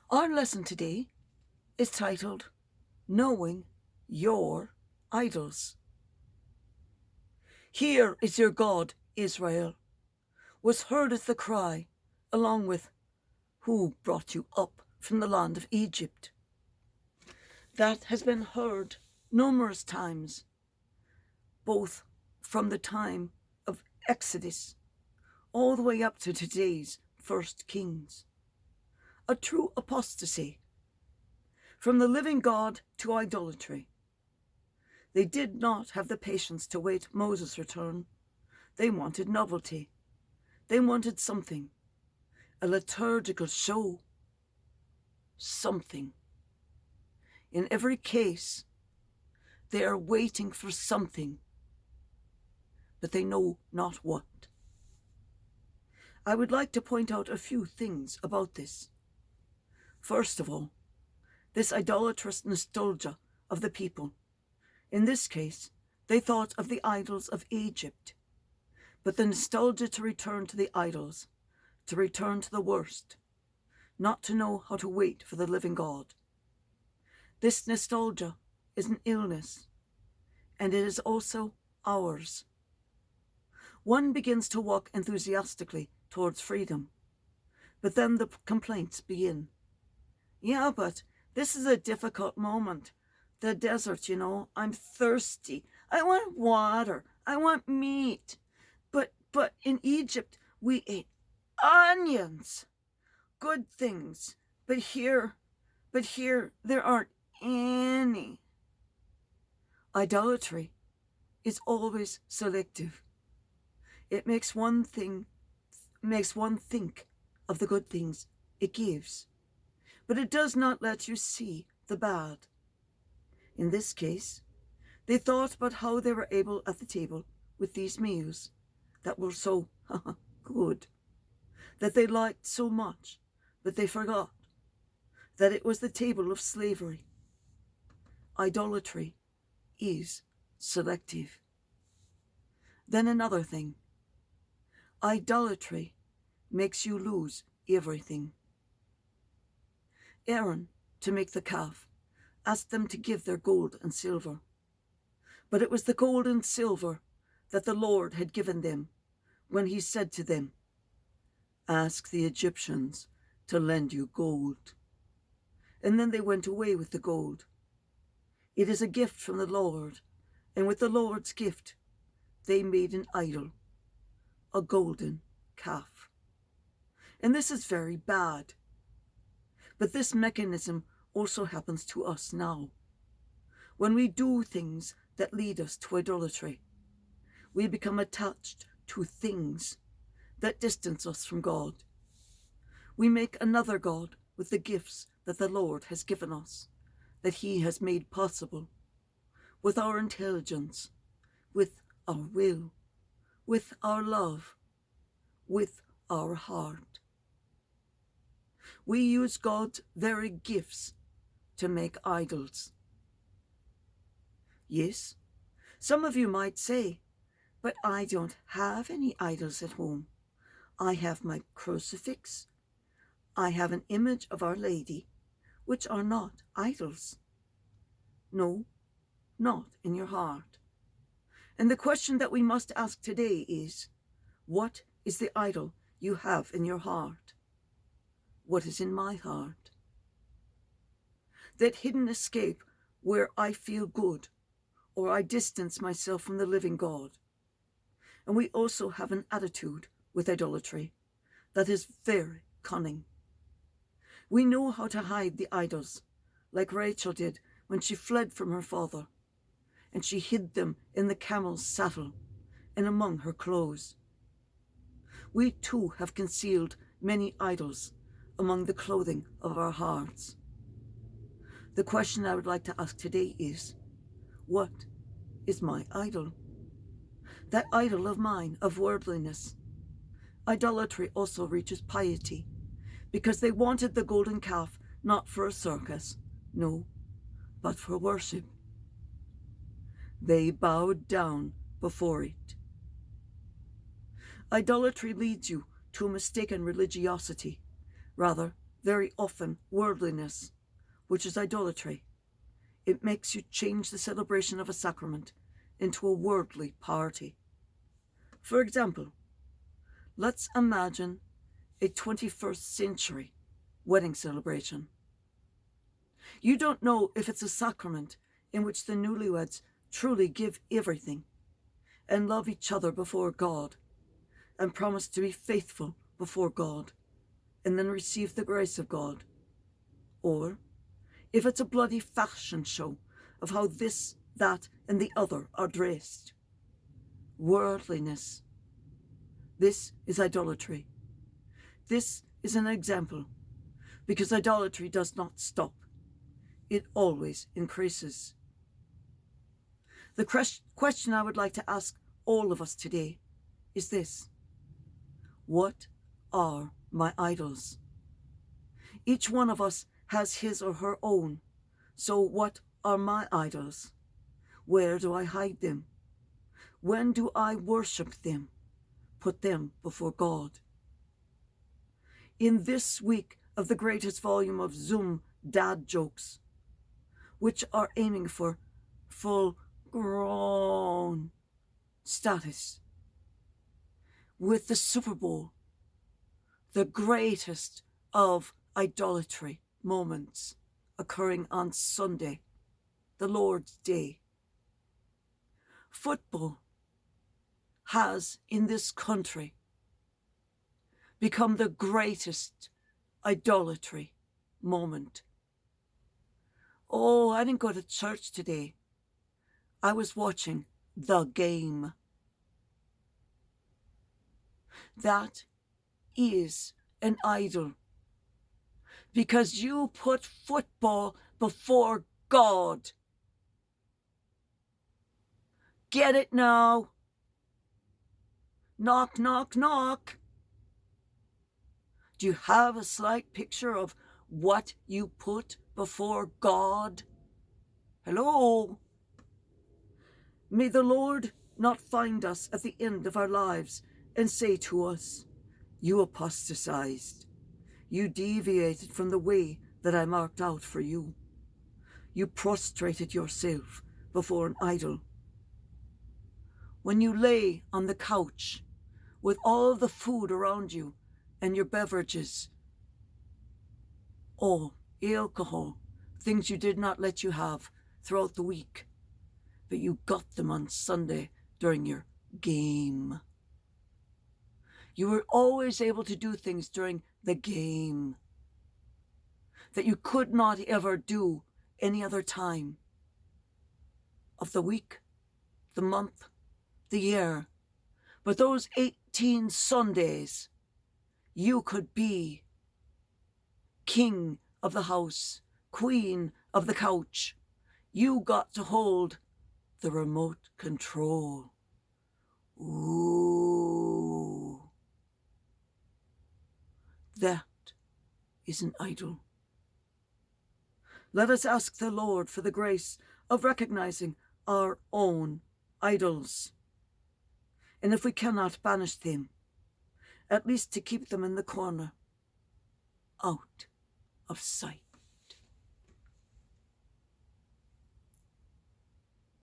Our lesson today is titled Knowing Your Idols. Here is your God, Israel, was heard as the cry, along with who brought you up from the land of Egypt. That has been heard numerous times, both from the time of Exodus all the way up to today's First Kings. A true apostasy from the living God to idolatry. They did not have the patience to wait Moses' return. They wanted novelty. They wanted something, a liturgical show, something. In every case, they are waiting for something, but they know not what. I would like to point out a few things about this. First of all, this idolatrous nostalgia of the people. In this case, they thought of the idols of Egypt, but the nostalgia to return to the idols, to return to the worst, not to know how to wait for the living God. This nostalgia is an illness, and it is also ours. One begins to walk enthusiastically towards freedom, but then the complaints begin. Yeah, but this is a difficult moment. The desert, I'm thirsty. I want water. I want meat. But in Egypt, we ate onions. Good things. But here, there aren't any. Idolatry is always selective. It makes one think of the good things it gives, but it does not let you see the bad. In this case, they thought about how they were able at the table with these meals that were so good, that they liked so much, but they forgot that it was the table of slavery. Idolatry is selective. Then another thing. Idolatry makes you lose everything. Aaron, to make the calf, asked them to give their gold and silver. But it was the gold and silver that the Lord had given them when he said to them, "Ask the Egyptians to lend you gold." And then they went away with the gold. It is a gift from the Lord, and with the Lord's gift, they made an idol, a golden calf. And this is very bad. But this mechanism also happens to us now. When we do things that lead us to idolatry, we become attached to things that distance us from God. We make another God with the gifts that the Lord has given us, that he has made possible, with our intelligence, with our will, with our love, with our heart. We use God's very gifts to make idols. Yes, some of you might say, but I don't have any idols at home. I have my crucifix. I have an image of Our Lady, which are not idols. No, not in your heart. And the question that we must ask today is, what is the idol you have in your heart? What is in my heart? That hidden escape where I feel good, or I distance myself from the living God. And we also have an attitude with idolatry that is very cunning. We know how to hide the idols, like Rachel did when she fled from her father, and she hid them in the camel's saddle and among her clothes. We too have concealed many idols among the clothing of our hearts. The question I would like to ask today is, what is my idol? That idol of mine, of worldliness. Idolatry also reaches piety, because they wanted the golden calf not for a circus, no, but for worship. They bowed down before it. Idolatry leads you to a mistaken religiosity rather very often worldliness, which is idolatry. It makes you change the celebration of a sacrament into a worldly party. For example, let's imagine a 21st century wedding celebration. You don't know if it's a sacrament in which the newlyweds truly give everything and love each other before God and promise to be faithful before God and then receive the grace of God. Or if it's a bloody fashion show of how this, that, and the other are dressed. Worldliness. This is idolatry. This is an example, because idolatry does not stop. It always increases. The question I would like to ask all of us today is this: what are my idols? Each one of us has his or her own. So what are my idols? Where do I hide them? When do I worship them? Put them before God. In this week of the greatest volume of Zoom dad jokes, which are aiming for full-grown status, with the Super Bowl, the greatest of idolatry moments occurring on Sunday, the Lord's Day. Football has, in this country, become the greatest idolatry moment. Oh, I didn't go to church today. I was watching the game. That is an idol, because you put football before God. Get it now? Knock, knock, knock. Do you have a slight picture of what you put before God? Hello? May the Lord not find us at the end of our lives and say to us, "You apostatized. You deviated from the way that I marked out for you. You prostrated yourself before an idol." When you lay on the couch with all the food around you and your beverages, alcohol, things you did not let you have throughout the week, but you got them on Sunday during your game. You were always able to do things during the game that you could not ever do any other time of the week, the month, the year. But those 18 Sundays, you could be king of the house, queen of the couch. You got to hold the remote control. Ooh. That is an idol. Let us ask the Lord for the grace of recognizing our own idols. And if we cannot banish them, at least to keep them in the corner, out of sight.